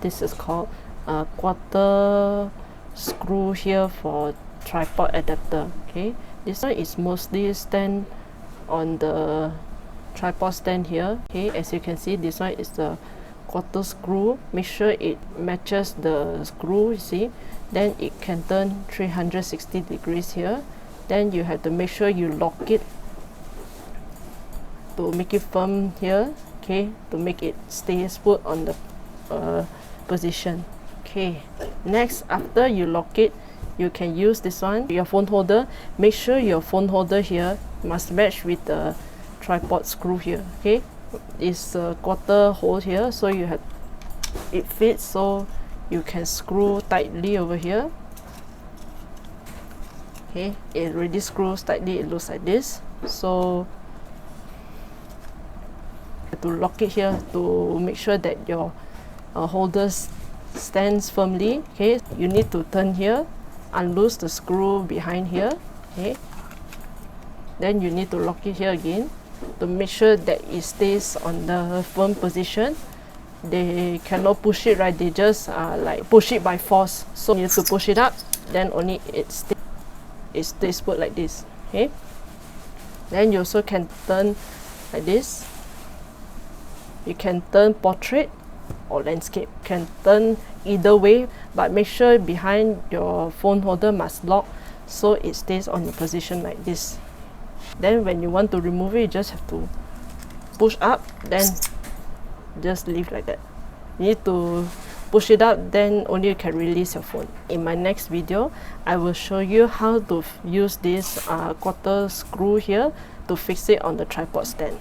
This is called a quarter screw here for tripod adapter. Okay, this one is mostly stand on the tripod stand here. Okay, as you can see, this one is the quarter screw. Make sure it matches the screw, you see, then it can turn 360 degrees here. Then you have to make sure you lock it to make it firm here, okay, to make it stays put on the position. Okay, next, after you lock it, you can use this one, your phone holder. Make sure your phone holder here must match with the tripod screw here. Okay, it's a quarter hole here, so you have it fits, so you can screw tightly over here. Okay, it already screws tightly. It looks like this. So to lock it here to make sure that your holder stands firmly. Okay, you need to turn here, unloose the screw behind here. Okay, then you need to lock it here again to make sure that it stays on the firm position. They cannot push it, right? They just like push it by force. So you need to push it up, then only it stays put like this. Okay, then you also can turn like this. You can turn portrait or landscape. You can turn either way, but make sure behind your phone holder must lock so it stays on the position like this. Then when you want to remove it, you just have to push up, then just leave like that. You need to push it up, then only you can release your phone. In my next video, I will show you how to use this quarter screw here to fix it on the tripod stand.